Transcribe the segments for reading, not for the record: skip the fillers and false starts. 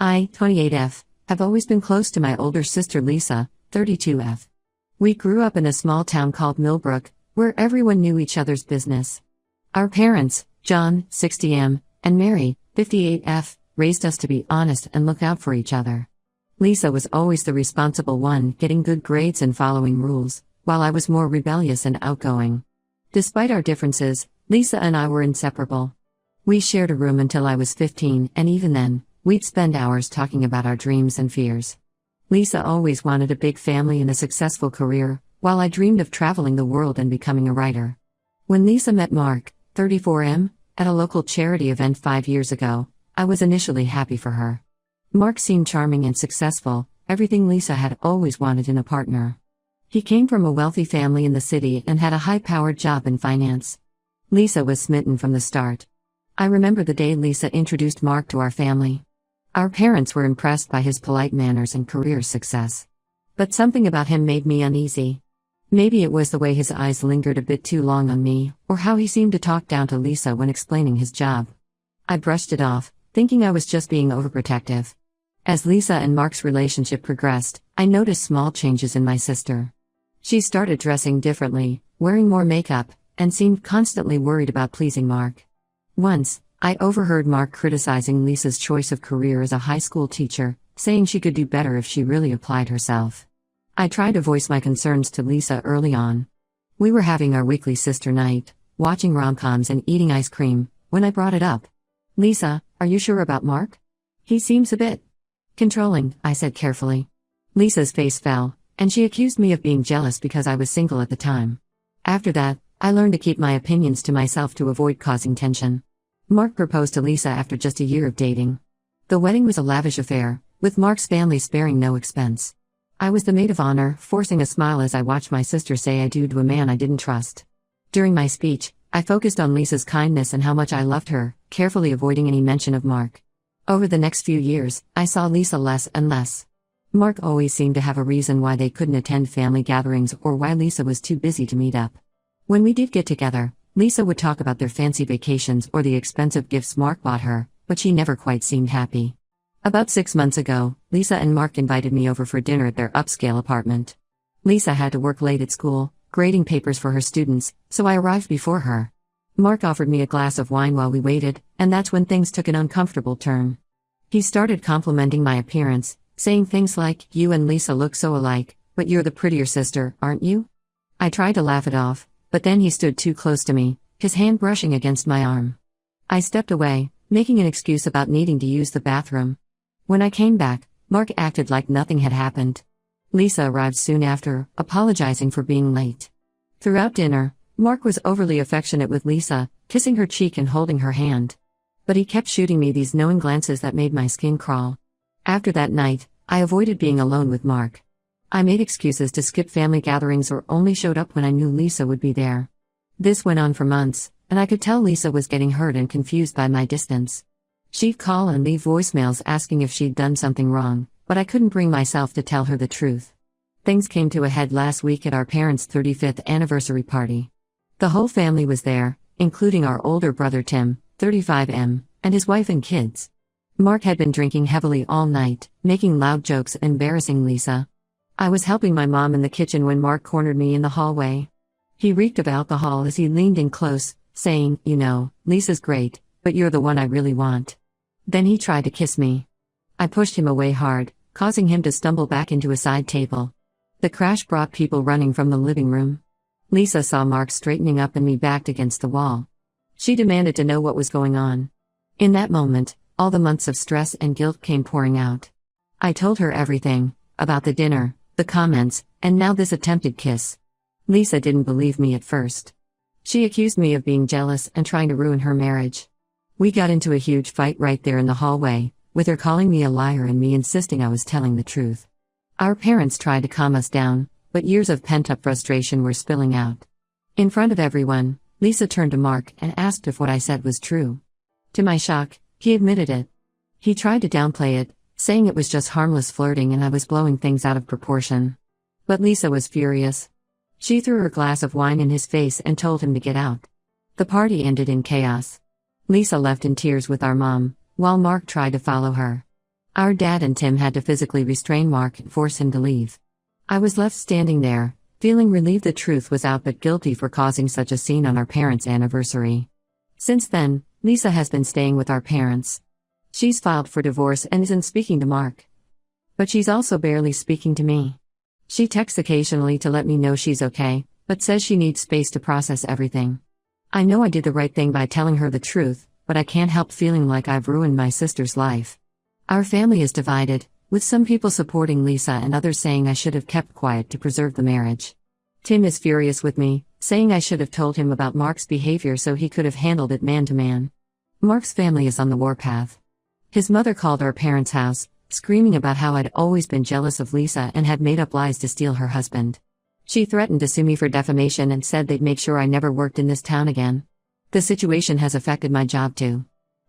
I, 28F, have always been close to my older sister Lisa, 32F. We grew up in a small town called Millbrook, where everyone knew each other's business. Our parents, John, 60M, and Mary, 58F, raised us to be honest and look out for each other. Lisa was always the responsible one, getting good grades and following rules, while I was more rebellious and outgoing. Despite our differences, Lisa and I were inseparable. We shared a room until I was 15, and even then, we'd spend hours talking about our dreams and fears. Lisa always wanted a big family and a successful career, while I dreamed of traveling the world and becoming a writer. When Lisa met Mark, 34M, at a local charity event 5 years ago, I was initially happy for her. Mark seemed charming and successful, everything Lisa had always wanted in a partner. He came from a wealthy family in the city and had a high-powered job in finance. Lisa was smitten from the start. I remember the day Lisa introduced Mark to our family. Our parents were impressed by his polite manners and career success. But something about him made me uneasy. Maybe it was the way his eyes lingered a bit too long on me, or how he seemed to talk down to Lisa when explaining his job. I brushed it off, thinking I was just being overprotective. As Lisa and Mark's relationship progressed, I noticed small changes in my sister. She started dressing differently, wearing more makeup, and seemed constantly worried about pleasing Mark. Once, I overheard Mark criticizing Lisa's choice of career as a high school teacher, saying she could do better if she really applied herself. I tried to voice my concerns to Lisa early on. We were having our weekly sister night, watching rom-coms and eating ice cream, when I brought it up. "Lisa, are you sure about Mark? He seems a bit controlling," I said carefully. Lisa's face fell, and she accused me of being jealous because I was single at the time. After that, I learned to keep my opinions to myself to avoid causing tension. Mark proposed to Lisa after just a year of dating. The wedding was a lavish affair, with Mark's family sparing no expense. I was the maid of honor, forcing a smile as I watched my sister say I do to a man I didn't trust. During my speech, I focused on Lisa's kindness and how much I loved her, carefully avoiding any mention of Mark. Over the next few years, I saw Lisa less and less. Mark always seemed to have a reason why they couldn't attend family gatherings or why Lisa was too busy to meet up. When we did get together, Lisa would talk about their fancy vacations or the expensive gifts Mark bought her, but she never quite seemed happy. About 6 months ago, Lisa and Mark invited me over for dinner at their upscale apartment. Lisa had to work late at school, grading papers for her students, so I arrived before her. Mark offered me a glass of wine while we waited, and that's when things took an uncomfortable turn. He started complimenting my appearance, saying things like, "You and Lisa look so alike, but you're the prettier sister, aren't you?" I tried to laugh it off, but then he stood too close to me, his hand brushing against my arm. I stepped away, making an excuse about needing to use the bathroom. When I came back, Mark acted like nothing had happened. Lisa arrived soon after, apologizing for being late. Throughout dinner, Mark was overly affectionate with Lisa, kissing her cheek and holding her hand. But he kept shooting me these knowing glances that made my skin crawl. After that night, I avoided being alone with Mark. I made excuses to skip family gatherings or only showed up when I knew Lisa would be there. This went on for months, and I could tell Lisa was getting hurt and confused by my distance. She'd call and leave voicemails asking if she'd done something wrong, but I couldn't bring myself to tell her the truth. Things came to a head last week at our parents' 35th anniversary party. The whole family was there, including our older brother Tim, 35M, and his wife and kids. Mark had been drinking heavily all night, making loud jokes and embarrassing Lisa. I was helping my mom in the kitchen when Mark cornered me in the hallway. He reeked of alcohol as he leaned in close, saying, "You know, Lisa's great, but you're the one I really want." Then he tried to kiss me. I pushed him away hard, causing him to stumble back into a side table. The crash brought people running from the living room. Lisa saw Mark straightening up and me backed against the wall. She demanded to know what was going on. In that moment, all the months of stress and guilt came pouring out. I told her everything, about the dinner, the comments, and now this attempted kiss. Lisa didn't believe me at first. She accused me of being jealous and trying to ruin her marriage. We got into a huge fight right there in the hallway, with her calling me a liar and me insisting I was telling the truth. Our parents tried to calm us down, but years of pent-up frustration were spilling out. In front of everyone, Lisa turned to Mark and asked if what I said was true. To my shock, he admitted it. He tried to downplay it, saying it was just harmless flirting and I was blowing things out of proportion. But Lisa was furious. She threw her glass of wine in his face and told him to get out. The party ended in chaos. Lisa left in tears with our mom, while Mark tried to follow her. Our dad and Tim had to physically restrain Mark and force him to leave. I was left standing there, feeling relieved the truth was out but guilty for causing such a scene on our parents' anniversary. Since then, Lisa has been staying with our parents. She's filed for divorce and isn't speaking to Mark. But she's also barely speaking to me. She texts occasionally to let me know she's okay, but says she needs space to process everything. I know I did the right thing by telling her the truth, but I can't help feeling like I've ruined my sister's life. Our family is divided, with some people supporting Lisa and others saying I should have kept quiet to preserve the marriage. Tim is furious with me, saying I should have told him about Mark's behavior so he could have handled it man to man. Mark's family is on the warpath. His mother called our parents' house, screaming about how I'd always been jealous of Lisa and had made up lies to steal her husband. She threatened to sue me for defamation and said they'd make sure I never worked in this town again. The situation has affected my job too.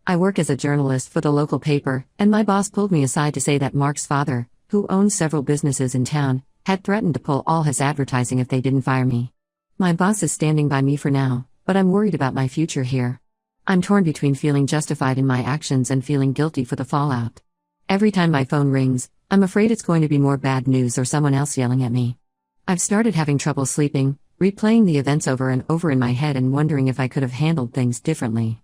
I work as a journalist for the local paper, and my boss pulled me aside to say that Mark's father, who owns several businesses in town, had threatened to pull all his advertising if they didn't fire me. My boss is standing by me for now, but I'm worried about my future here. I'm torn between feeling justified in my actions and feeling guilty for the fallout. Every time my phone rings, I'm afraid it's going to be more bad news or someone else yelling at me. I've started having trouble sleeping, replaying the events over and over in my head and wondering if I could have handled things differently.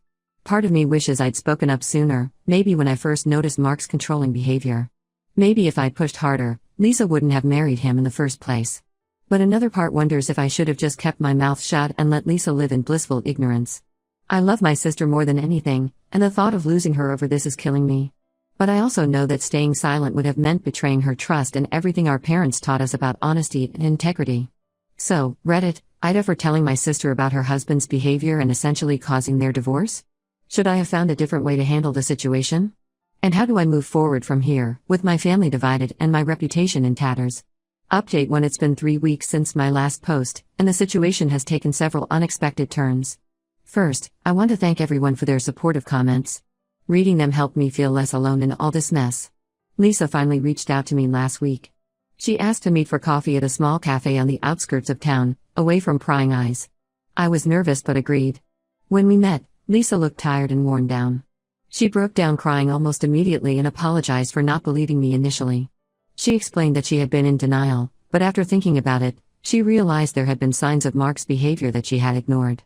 Part of me wishes I'd spoken up sooner, maybe when I first noticed Mark's controlling behavior. Maybe if I'd pushed harder, Lisa wouldn't have married him in the first place. But another part wonders if I should have just kept my mouth shut and let Lisa live in blissful ignorance. I love my sister more than anything, and the thought of losing her over this is killing me. But I also know that staying silent would have meant betraying her trust and everything our parents taught us about honesty and integrity. So, Reddit, Ida for telling my sister about her husband's behavior and essentially causing their divorce? Should I have found a different way to handle the situation? And how do I move forward from here, with my family divided and my reputation in tatters? Update when it's been 3 weeks since my last post, and the situation has taken several unexpected turns. First, I want to thank everyone for their supportive comments. Reading them helped me feel less alone in all this mess. Lisa finally reached out to me last week. She asked to meet for coffee at a small cafe on the outskirts of town, away from prying eyes. I was nervous but agreed. When we met, Lisa looked tired and worn down. She broke down crying almost immediately and apologized for not believing me initially. She explained that she had been in denial, but after thinking about it, she realized there had been signs of Mark's behavior that she had ignored.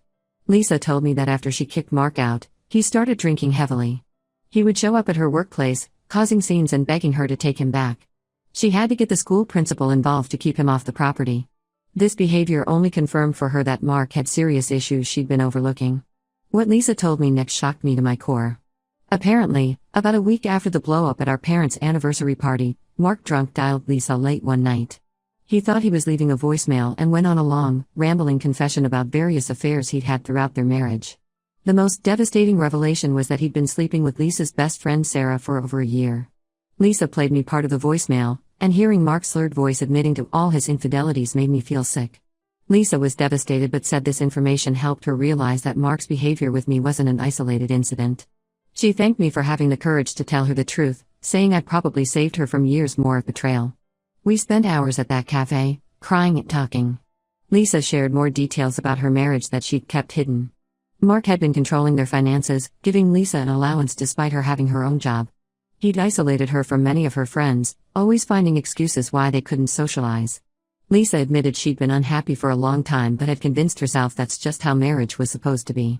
Lisa told me that after she kicked Mark out, he started drinking heavily. He would show up at her workplace, causing scenes and begging her to take him back. She had to get the school principal involved to keep him off the property. This behavior only confirmed for her that Mark had serious issues she'd been overlooking. What Lisa told me next shocked me to my core. Apparently, about a week after the blow-up at our parents' anniversary party, Mark drunk dialed Lisa late one night. He thought he was leaving a voicemail and went on a long, rambling confession about various affairs he'd had throughout their marriage. The most devastating revelation was that he'd been sleeping with Lisa's best friend Sarah for over a year. Lisa played me part of the voicemail, and hearing Mark's slurred voice admitting to all his infidelities made me feel sick. Lisa was devastated but said this information helped her realize that Mark's behavior with me wasn't an isolated incident. She thanked me for having the courage to tell her the truth, saying I'd probably saved her from years more of betrayal. We spent hours at that cafe, crying and talking. Lisa shared more details about her marriage that she'd kept hidden. Mark had been controlling their finances, giving Lisa an allowance despite her having her own job. He'd isolated her from many of her friends, always finding excuses why they couldn't socialize. Lisa admitted she'd been unhappy for a long time but had convinced herself that's just how marriage was supposed to be.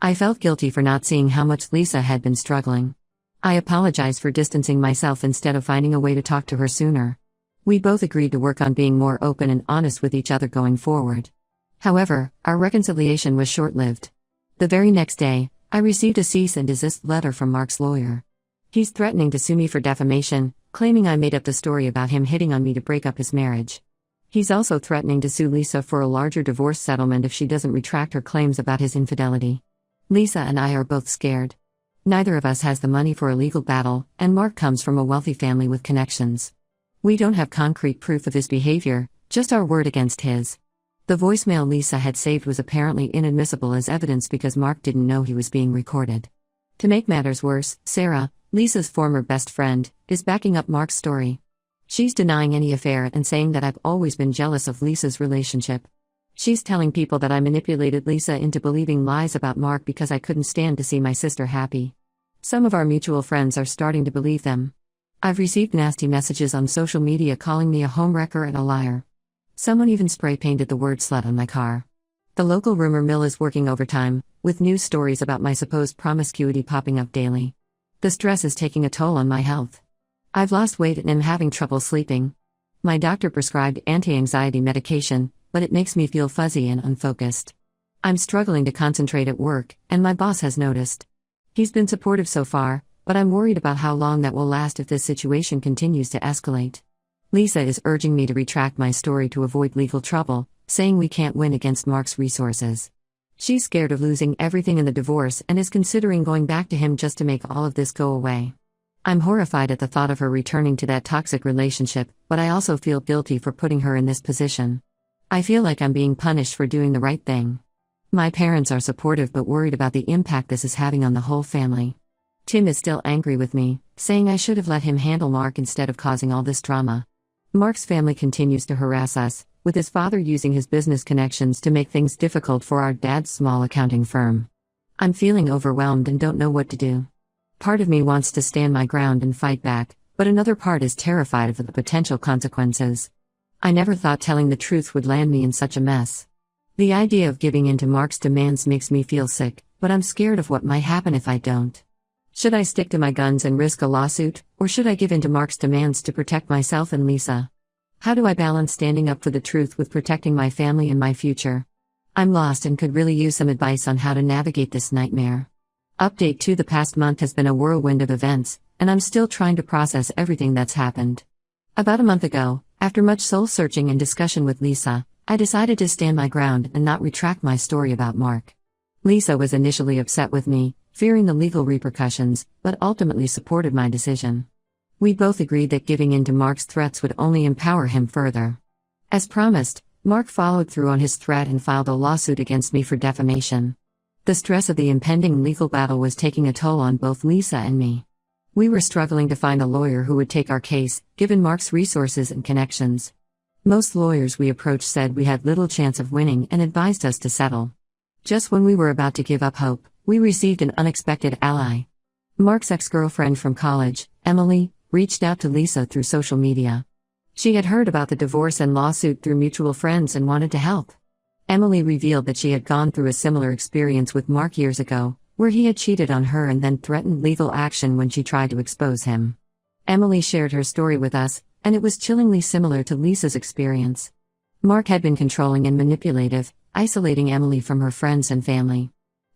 I felt guilty for not seeing how much Lisa had been struggling. I apologized for distancing myself instead of finding a way to talk to her sooner. We both agreed to work on being more open and honest with each other going forward. However, our reconciliation was short-lived. The very next day, I received a cease and desist letter from Mark's lawyer. He's threatening to sue me for defamation, claiming I made up the story about him hitting on me to break up his marriage. He's also threatening to sue Lisa for a larger divorce settlement if she doesn't retract her claims about his infidelity. Lisa and I are both scared. Neither of us has the money for a legal battle, and Mark comes from a wealthy family with connections. We don't have concrete proof of his behavior, just our word against his. The voicemail Lisa had saved was apparently inadmissible as evidence because Mark didn't know he was being recorded. To make matters worse, Sarah, Lisa's former best friend, is backing up Mark's story. She's denying any affair and saying that I've always been jealous of Lisa's relationship. She's telling people that I manipulated Lisa into believing lies about Mark because I couldn't stand to see my sister happy. Some of our mutual friends are starting to believe them. I've received nasty messages on social media calling me a homewrecker and a liar. Someone even spray painted the word slut on my car. The local rumor mill is working overtime, with news stories about my supposed promiscuity popping up daily. The stress is taking a toll on my health. I've lost weight and am having trouble sleeping. My doctor prescribed anti-anxiety medication, but it makes me feel fuzzy and unfocused. I'm struggling to concentrate at work, and my boss has noticed. He's been supportive so far, but I'm worried about how long that will last if this situation continues to escalate. Lisa is urging me to retract my story to avoid legal trouble, saying we can't win against Mark's resources. She's scared of losing everything in the divorce and is considering going back to him just to make all of this go away. I'm horrified at the thought of her returning to that toxic relationship, but I also feel guilty for putting her in this position. I feel like I'm being punished for doing the right thing. My parents are supportive but worried about the impact this is having on the whole family. Tim is still angry with me, saying I should have let him handle Mark instead of causing all this drama. Mark's family continues to harass us, with his father using his business connections to make things difficult for our dad's small accounting firm. I'm feeling overwhelmed and don't know what to do. Part of me wants to stand my ground and fight back, but another part is terrified of the potential consequences. I never thought telling the truth would land me in such a mess. The idea of giving in to Mark's demands makes me feel sick, but I'm scared of what might happen if I don't. Should I stick to my guns and risk a lawsuit, or should I give in to Mark's demands to protect myself and Lisa? How do I balance standing up for the truth with protecting my family and my future? I'm lost and could really use some advice on how to navigate this nightmare. Update 2: the past month has been a whirlwind of events, and I'm still trying to process everything that's happened. About a month ago, after much soul-searching and discussion with Lisa, I decided to stand my ground and not retract my story about Mark. Lisa was initially upset with me, fearing the legal repercussions, but ultimately supported my decision. We both agreed that giving in to Mark's threats would only empower him further. As promised, Mark followed through on his threat and filed a lawsuit against me for defamation. The stress of the impending legal battle was taking a toll on both Lisa and me. We were struggling to find a lawyer who would take our case, given Mark's resources and connections. Most lawyers we approached said we had little chance of winning and advised us to settle. Just when we were about to give up hope, we received an unexpected ally. Mark's ex-girlfriend from college, Emily, reached out to Lisa through social media. She had heard about the divorce and lawsuit through mutual friends and wanted to help. Emily revealed that she had gone through a similar experience with Mark years ago, where he had cheated on her and then threatened legal action when she tried to expose him. Emily shared her story with us, and it was chillingly similar to Lisa's experience. Mark had been controlling and manipulative, isolating Emily from her friends and family.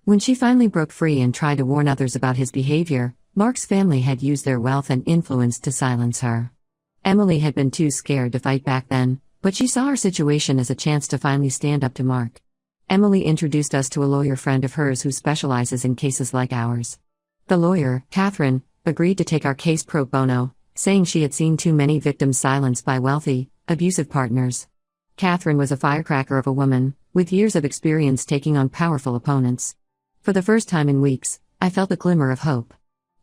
When she finally broke free and tried to warn others about his behavior, Mark's family had used their wealth and influence to silence her. Emily had been too scared to fight back then, but she saw her situation as a chance to finally stand up to Mark. Emily introduced us to a lawyer friend of hers who specializes in cases like ours. The lawyer, Catherine, agreed to take our case pro bono, saying she had seen too many victims silenced by wealthy, abusive partners. Catherine was a firecracker of a woman, with years of experience taking on powerful opponents. For the first time in weeks, I felt a glimmer of hope.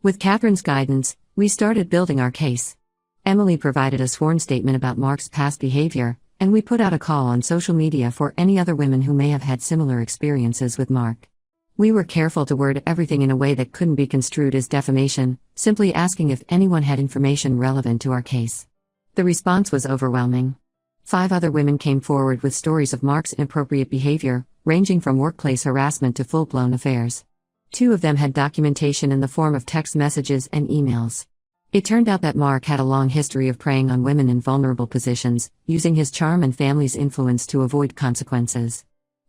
With Catherine's guidance, we started building our case. Emily provided a sworn statement about Mark's past behavior, and we put out a call on social media for any other women who may have had similar experiences with Mark. We were careful to word everything in a way that couldn't be construed as defamation, simply asking if anyone had information relevant to our case. The response was overwhelming. 5 other women came forward with stories of Mark's inappropriate behavior, ranging from workplace harassment to full-blown affairs. 2 of them had documentation in the form of text messages and emails. It turned out that Mark had a long history of preying on women in vulnerable positions, using his charm and family's influence to avoid consequences.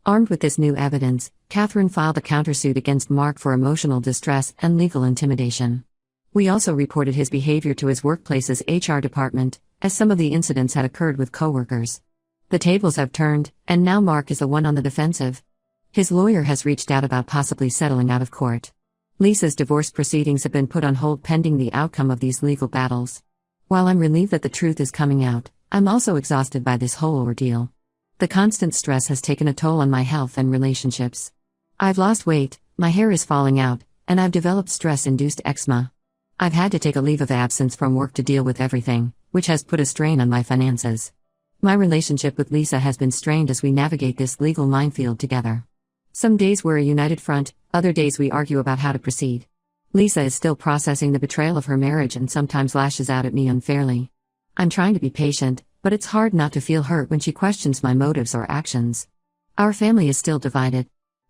Armed with this new evidence, Catherine filed a countersuit against Mark for emotional distress and legal intimidation. We also reported his behavior to his workplace's HR department, as some of the incidents had occurred with coworkers. The tables have turned, and now Mark is the one on the defensive. His lawyer has reached out about possibly settling out of court. Lisa's divorce proceedings have been put on hold pending the outcome of these legal battles. While I'm relieved that the truth is coming out, I'm also exhausted by this whole ordeal. The constant stress has taken a toll on my health and relationships. I've lost weight, my hair is falling out, and I've developed stress-induced eczema. I've had to take a leave of absence from work to deal with everything, which has put a strain on my finances. My relationship with Lisa has been strained as we navigate this legal minefield together. Some days we're a united front, other days we argue about how to proceed. Lisa is still processing the betrayal of her marriage and sometimes lashes out at me unfairly. I'm trying to be patient, but it's hard not to feel hurt when she questions my motives or actions. Our family is still divided.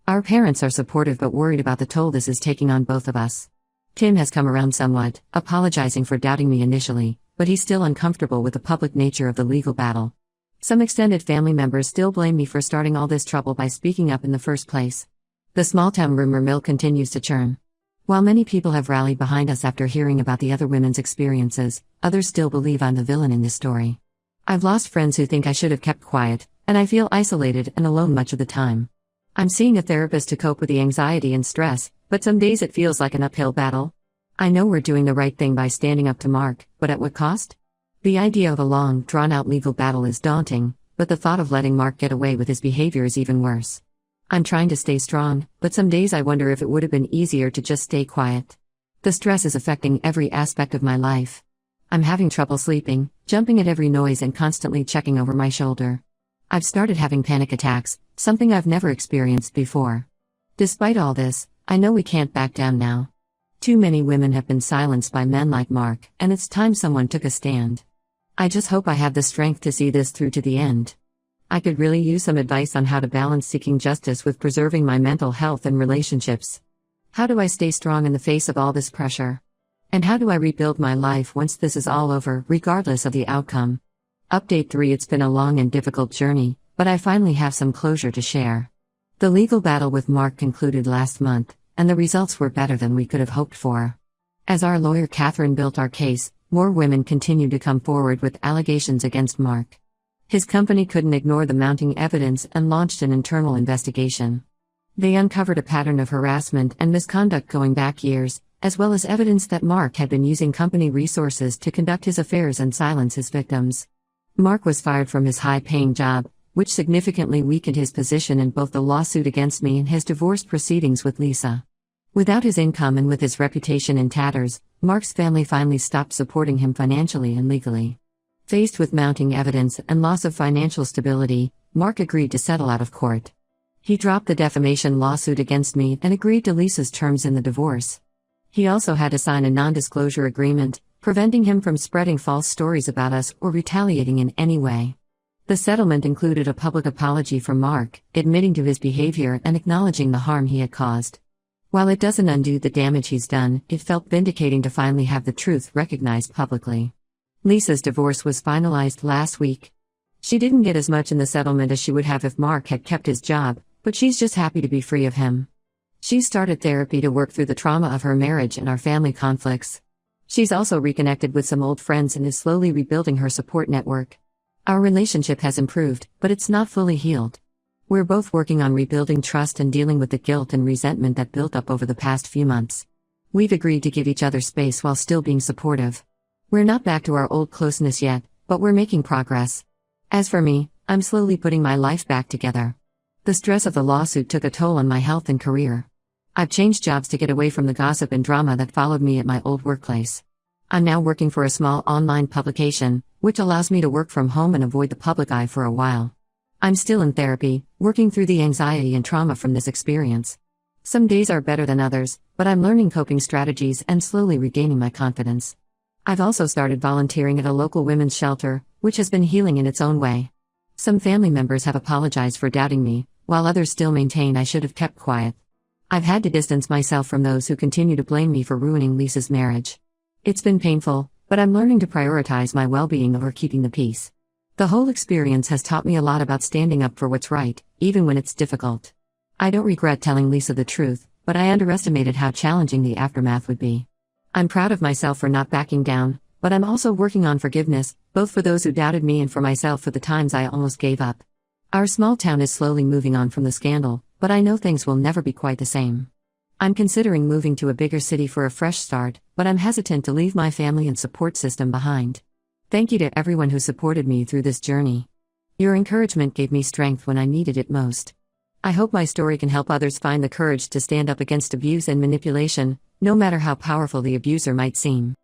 Our parents are supportive but worried about the toll this is taking on both of us. Tim has come around somewhat, apologizing for doubting me initially, but he's still uncomfortable with the public nature of the legal battle. Some extended family members still blame me for starting all this trouble by speaking up in the first place. The small-town rumor mill continues to churn. While many people have rallied behind us after hearing about the other women's experiences, others still believe I'm the villain in this story. I've lost friends who think I should have kept quiet, and I feel isolated and alone much of the time. I'm seeing a therapist to cope with the anxiety and stress, but some days it feels like an uphill battle. I know we're doing the right thing by standing up to Mark, but at what cost? The idea of a long, drawn-out legal battle is daunting, but the thought of letting Mark get away with his behavior is even worse. I'm trying to stay strong, but some days I wonder if it would have been easier to just stay quiet. The stress is affecting every aspect of my life. I'm having trouble sleeping, jumping at every noise and constantly checking over my shoulder. I've started having panic attacks, something I've never experienced before. Despite all this, I know we can't back down now. Too many women have been silenced by men like Mark, and it's time someone took a stand. I just hope I have the strength to see this through to the end. I could really use some advice on how to balance seeking justice with preserving my mental health and relationships. How do I stay strong in the face of all this pressure? And how do I rebuild my life once this is all over, regardless of the outcome? Update 3. It's been a long and difficult journey, but I finally have some closure to share. The legal battle with Mark concluded last month, and the results were better than we could have hoped for. As our lawyer Catherine built our case, more women continued to come forward with allegations against Mark. His company couldn't ignore the mounting evidence and launched an internal investigation. They uncovered a pattern of harassment and misconduct going back years, as well as evidence that Mark had been using company resources to conduct his affairs and silence his victims. Mark was fired from his high-paying job, which significantly weakened his position in both the lawsuit against me and his divorce proceedings with Lisa. Without his income and with his reputation in tatters, Mark's family finally stopped supporting him financially and legally. Faced with mounting evidence and loss of financial stability, Mark agreed to settle out of court. He dropped the defamation lawsuit against me and agreed to Lisa's terms in the divorce. He also had to sign a non-disclosure agreement, preventing him from spreading false stories about us or retaliating in any way. The settlement included a public apology from Mark, admitting to his behavior and acknowledging the harm he had caused. While it doesn't undo the damage he's done, it felt vindicating to finally have the truth recognized publicly. Lisa's divorce was finalized last week. She didn't get as much in the settlement as she would have if Mark had kept his job, but she's just happy to be free of him. She's started therapy to work through the trauma of her marriage and our family conflicts. She's also reconnected with some old friends and is slowly rebuilding her support network. Our relationship has improved, but it's not fully healed. We're both working on rebuilding trust and dealing with the guilt and resentment that built up over the past few months. We've agreed to give each other space while still being supportive. We're not back to our old closeness yet, but we're making progress. As for me, I'm slowly putting my life back together. The stress of the lawsuit took a toll on my health and career. I've changed jobs to get away from the gossip and drama that followed me at my old workplace. I'm now working for a small online publication, which allows me to work from home and avoid the public eye for a while. I'm still in therapy, working through the anxiety and trauma from this experience. Some days are better than others, but I'm learning coping strategies and slowly regaining my confidence. I've also started volunteering at a local women's shelter, which has been healing in its own way. Some family members have apologized for doubting me, while others still maintain I should have kept quiet. I've had to distance myself from those who continue to blame me for ruining Lisa's marriage. It's been painful, but I'm learning to prioritize my well-being over keeping the peace. The whole experience has taught me a lot about standing up for what's right, even when it's difficult. I don't regret telling Lisa the truth, but I underestimated how challenging the aftermath would be. I'm proud of myself for not backing down, but I'm also working on forgiveness, both for those who doubted me and for myself for the times I almost gave up. Our small town is slowly moving on from the scandal, but I know things will never be quite the same. I'm considering moving to a bigger city for a fresh start, but I'm hesitant to leave my family and support system behind. Thank you to everyone who supported me through this journey. Your encouragement gave me strength when I needed it most. I hope my story can help others find the courage to stand up against abuse and manipulation, no matter how powerful the abuser might seem.